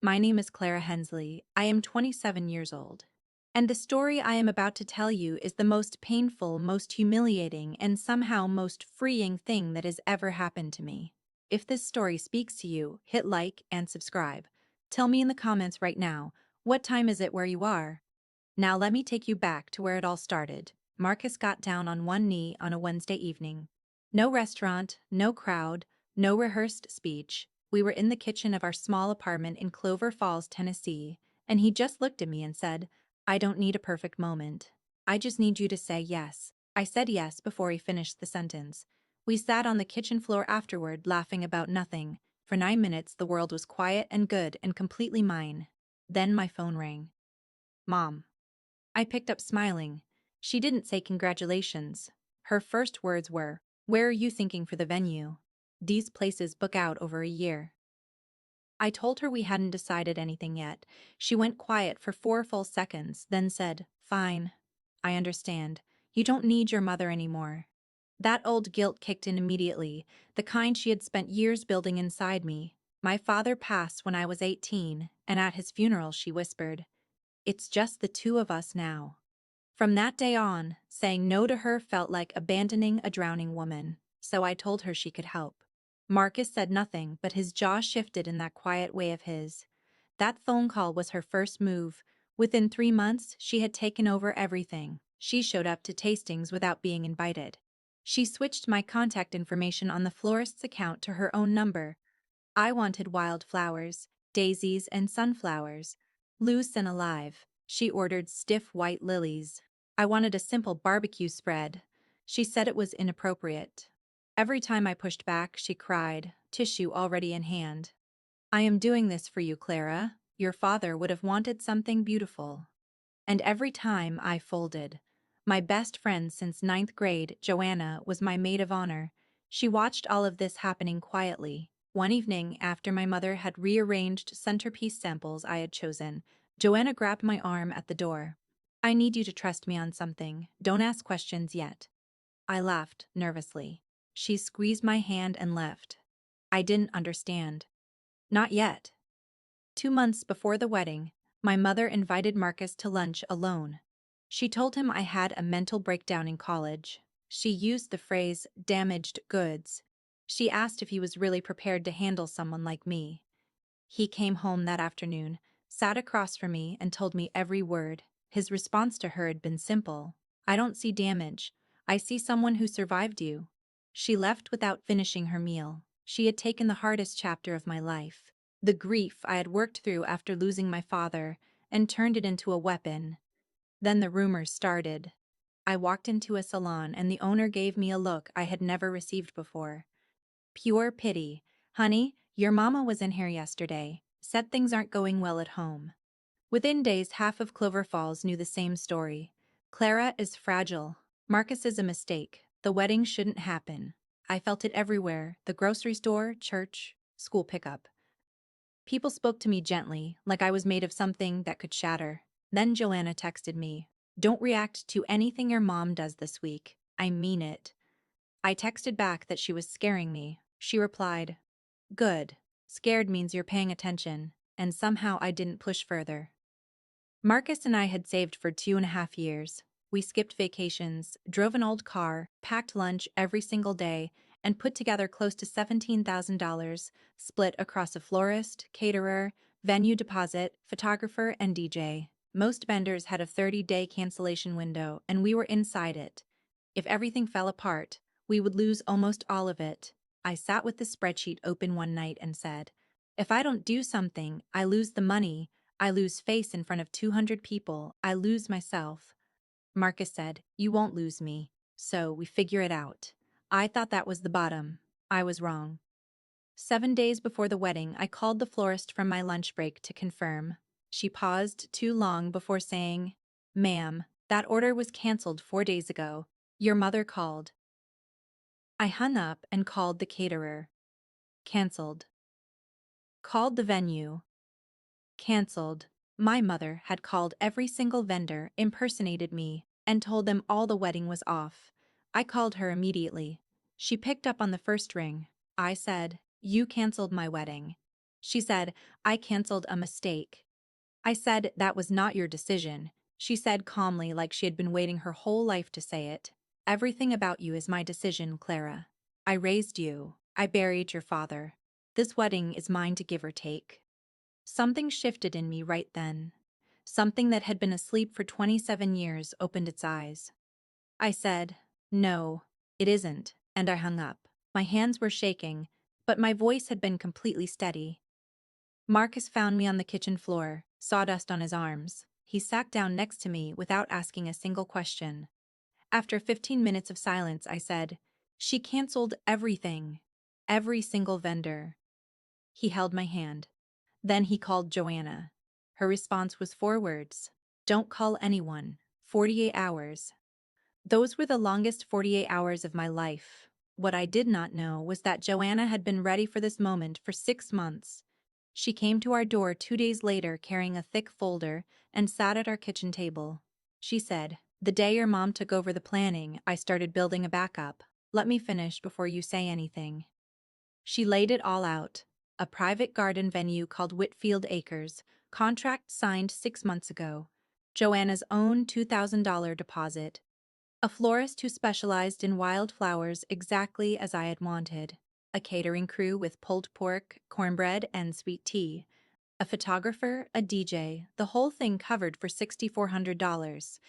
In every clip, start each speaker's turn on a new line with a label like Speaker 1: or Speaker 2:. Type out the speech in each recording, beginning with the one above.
Speaker 1: My name is Clara Hensley. I am 27 years old. And the story I am about to tell you is the most painful, most humiliating, and somehow most freeing thing that has ever happened to me. If this story speaks to you, hit like and subscribe. Tell me in the comments right now, what time is it where you are? Now let me take you back to where it all started. Marcus got down on one knee on a Wednesday evening. No restaurant, no crowd, no rehearsed speech. We were in the kitchen of our small apartment in Clover Falls, Tennessee, and he just looked at me and said, "I don't need a perfect moment. I just need you to say yes." I said yes before he finished the sentence. We sat on the kitchen floor afterward, laughing about nothing. For 9 minutes, the world was quiet and good and completely mine. Then my phone rang. Mom. I picked up smiling. She didn't say congratulations. Her first words were, "Where are you thinking for the venue? These places book out over a year." I told her we hadn't decided anything yet. She went quiet for 4 full seconds, then said, "Fine. I understand. You don't need your mother anymore." That old guilt kicked in immediately, the kind she had spent years building inside me. My father passed when I was 18, and at his funeral she whispered, "It's just the two of us now." From that day on, saying no to her felt like abandoning a drowning woman, so I told her she could help. Marcus said nothing, but his jaw shifted in that quiet way of his. That phone call was her first move. Within 3 months, she had taken over everything. She showed up to tastings without being invited. She switched my contact information on the florist's account to her own number. I wanted wild flowers, daisies and sunflowers. Loose and alive. She ordered stiff white lilies. I wanted a simple barbecue spread. She said it was inappropriate. Every time I pushed back, she cried, tissue already in hand. "I am doing this for you, Clara. Your father would have wanted something beautiful." And every time I folded. My best friend since ninth grade, Joanna, was my maid of honor. She watched all of this happening quietly. One evening, after my mother had rearranged centerpiece samples I had chosen, Joanna grabbed my arm at the door. "I need you to trust me on something. Don't ask questions yet." I laughed nervously. She squeezed my hand and left. I didn't understand. Not yet. 2 months before the wedding, my mother invited Marcus to lunch alone. She told him I had a mental breakdown in college. She used the phrase damaged goods. She asked if he was really prepared to handle someone like me. He came home that afternoon, sat across from me, and told me every word. His response to her had been simple. "I don't see damage. I see someone who survived you." She left without finishing her meal. She had taken the hardest chapter of my life, the grief I had worked through after losing my father, and turned it into a weapon. Then the rumors started. I walked into a salon and the owner gave me a look I had never received before. Pure pity. "Honey, your mama was in here yesterday. Said things aren't going well at home." Within days, half of Clover Falls knew the same story. Clara is fragile. Marcus is a mistake. The wedding shouldn't happen. I felt it everywhere: the grocery store, church, school pickup. People spoke to me gently, like I was made of something that could shatter. Then Joanna texted me, "Don't react to anything your mom does this week. I mean it." I texted back that she was scaring me. She replied, "Good. Scared means you're paying attention." And somehow I didn't push further. Marcus and I had saved for 2.5 years. We skipped vacations, drove an old car, packed lunch every single day, and put together close to $17,000, split across a florist, caterer, venue deposit, photographer, and DJ. Most vendors had a 30-day cancellation window, and we were inside it. If everything fell apart, we would lose almost all of it. I sat with the spreadsheet open one night and said, "If I don't do something, I lose the money. I lose face in front of 200 people. I lose myself." Marcus said, "You won't lose me. So we figure it out." I thought that was the bottom. I was wrong. 7 days before the wedding, I called the florist from my lunch break to confirm. She paused too long before saying, "Ma'am, that order was canceled 4 days ago. Your mother called." I hung up and called the caterer. Canceled. Called the venue. Cancelled. My mother had called every single vendor, impersonated me, and told them all the wedding was off. I called her immediately. She picked up on the first ring. I said, "You canceled my wedding." She said, I canceled a mistake. I said, that was not your decision. She said calmly, like she had been waiting her whole life to say it. Everything about you is my decision, Clara. I raised you. I buried your father. This wedding is mine to give or take. Something shifted in me right then. Something that had been asleep for 27 years opened its eyes. I said, no, it isn't, and I hung up. My hands were shaking, but my voice had been completely steady. Marcus found me on the kitchen floor, sawdust on his arms. He sat down next to me without asking a single question. After 15 minutes of silence, I said, she canceled everything. Every single vendor. He held my hand. Then he called Joanna. Her response was 4 words. Don't call anyone. 48 hours. Those were the longest 48 hours of my life. What I did not know was that Joanna had been ready for this moment for 6 months. She came to our door 2 days later carrying a thick folder and sat at our kitchen table. She said, the day your mom took over the planning, I started building a backup. Let me finish before you say anything. She laid it all out. A private garden venue called Whitfield Acres, contract signed 6 months ago. Joanna's own $2,000 deposit. A florist who specialized in wildflowers exactly as I had wanted. A catering crew with pulled pork, cornbread, and sweet tea. A photographer, a DJ, the whole thing covered for $6,400.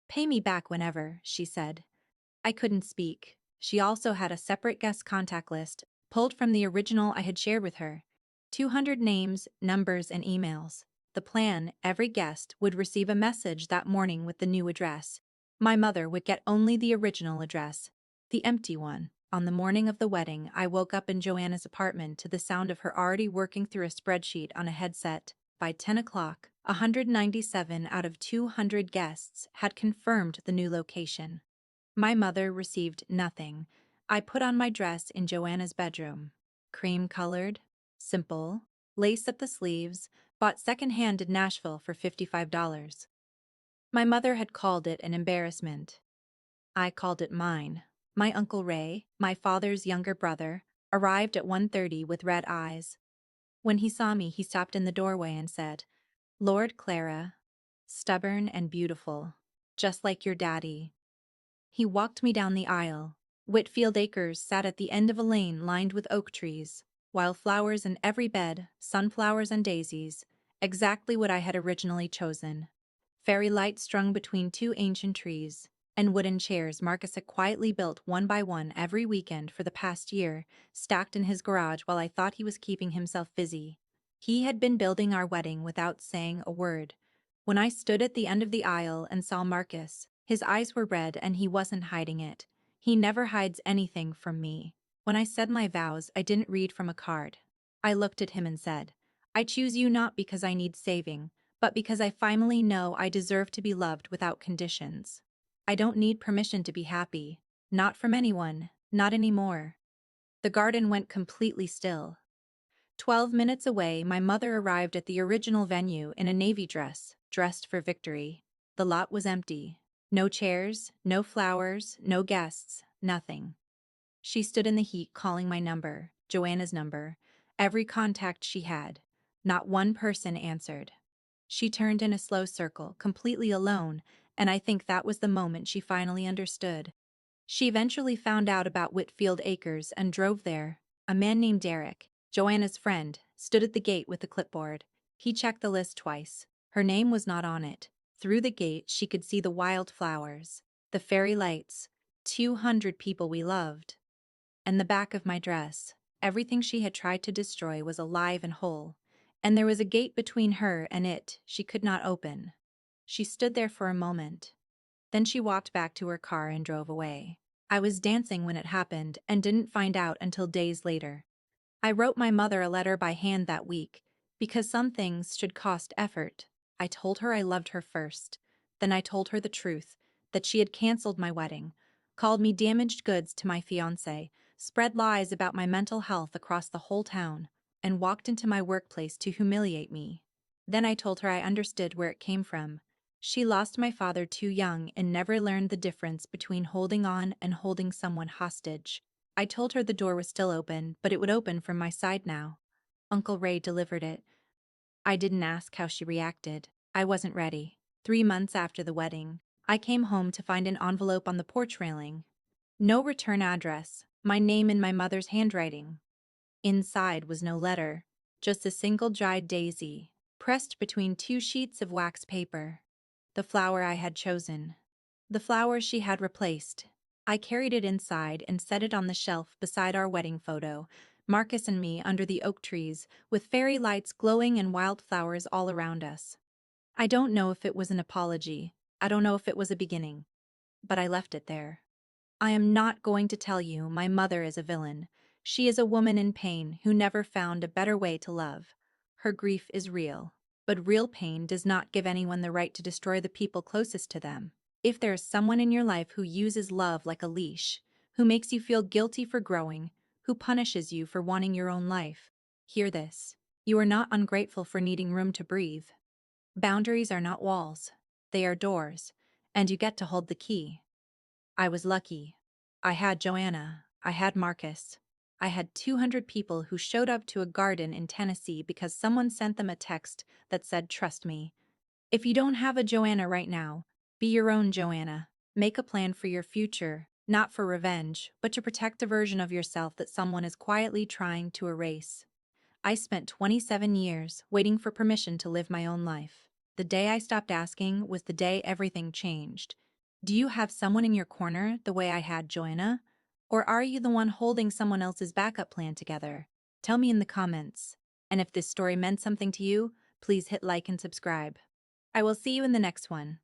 Speaker 1: Pay me back whenever, she said. I couldn't speak. She also had a separate guest contact list, pulled from the original I had shared with her. 200 names, numbers, and emails. The plan, every guest would receive a message that morning with the new address. My mother would get only the original address, the empty one. On the morning of the wedding, I woke up in Joanna's apartment to the sound of her already working through a spreadsheet on a headset. By 10 o'clock, 197 out of 200 guests had confirmed the new location. My mother received nothing. I put on my dress in Joanna's bedroom. Cream-colored, simple, lace at the sleeves, bought secondhand in Nashville for $55. My mother had called it an embarrassment. I called it mine. My Uncle Ray, my father's younger brother, arrived at 1:30 with red eyes. When he saw me, he stopped in the doorway and said, Lord Clara, stubborn and beautiful, just like your daddy. He walked me down the aisle. Whitfield Acres sat at the end of a lane lined with oak trees, wildflowers in every bed, sunflowers and daisies, exactly what I had originally chosen. Fairy lights strung between two ancient trees, and wooden chairs Marcus had quietly built one by one every weekend for the past year, stacked in his garage while I thought he was keeping himself busy. He had been building our wedding without saying a word. When I stood at the end of the aisle and saw Marcus, his eyes were red and he wasn't hiding it. He never hides anything from me. When I said my vows, I didn't read from a card. I looked at him and said, I choose you not because I need saving, but because I finally know I deserve to be loved without conditions. I don't need permission to be happy. Not from anyone, not anymore. The garden went completely still. 12 minutes away, my mother arrived at the original venue in a navy dress, dressed for victory. The lot was empty. No chairs, no flowers, no guests, nothing. She stood in the heat calling my number, Joanna's number, every contact she had. Not one person answered. She turned in a slow circle, completely alone, and I think that was the moment she finally understood. She eventually found out about Whitfield Acres and drove there. A man named Derek, Joanna's friend, stood at the gate with a clipboard. He checked the list twice. Her name was not on it. Through the gate, she could see the wildflowers, the fairy lights, 200 people we loved. And the back of my dress. Everything she had tried to destroy was alive and whole. And there was a gate between her and it she could not open. She stood there for a moment. Then she walked back to her car and drove away. I was dancing when it happened and didn't find out until days later. I wrote my mother a letter by hand that week, because some things should cost effort. I told her I loved her first. Then I told her the truth, that she had canceled my wedding, called me damaged goods to my fiancé, spread lies about my mental health across the whole town, and walked into my workplace to humiliate me. Then I told her I understood where it came from. She lost my father too young and never learned the difference between holding on and holding someone hostage. I told her the door was still open, but it would open from my side now. Uncle Ray delivered it. I didn't ask how she reacted. I wasn't ready. 3 months after the wedding, I came home to find an envelope on the porch railing. No return address, my name in my mother's handwriting. Inside was no letter, just a single dried daisy, pressed between two sheets of wax paper. The flower I had chosen. The flower she had replaced. I carried it inside and set it on the shelf beside our wedding photo, Marcus and me under the oak trees, with fairy lights glowing and wildflowers all around us. I don't know if it was an apology. I don't know if it was a beginning. But I left it there. I am not going to tell you my mother is a villain. She is a woman in pain who never found a better way to love. Her grief is real. But real pain does not give anyone the right to destroy the people closest to them. If there is someone in your life who uses love like a leash, who makes you feel guilty for growing, who punishes you for wanting your own life, hear this. You are not ungrateful for needing room to breathe. Boundaries are not walls. They are doors, and you get to hold the key. I was lucky. I had Joanna. I had Marcus. I had 200 people who showed up to a garden in Tennessee because someone sent them a text that said, "Trust me." If you don't have a Joanna right now, be your own Joanna. Make a plan for your future, not for revenge, but to protect a version of yourself that someone is quietly trying to erase. I spent 27 years waiting for permission to live my own life. The day I stopped asking was the day everything changed. Do you have someone in your corner the way I had Joanna? Or are you the one holding someone else's backup plan together? Tell me in the comments. And if this story meant something to you, please hit like and subscribe. I will see you in the next one.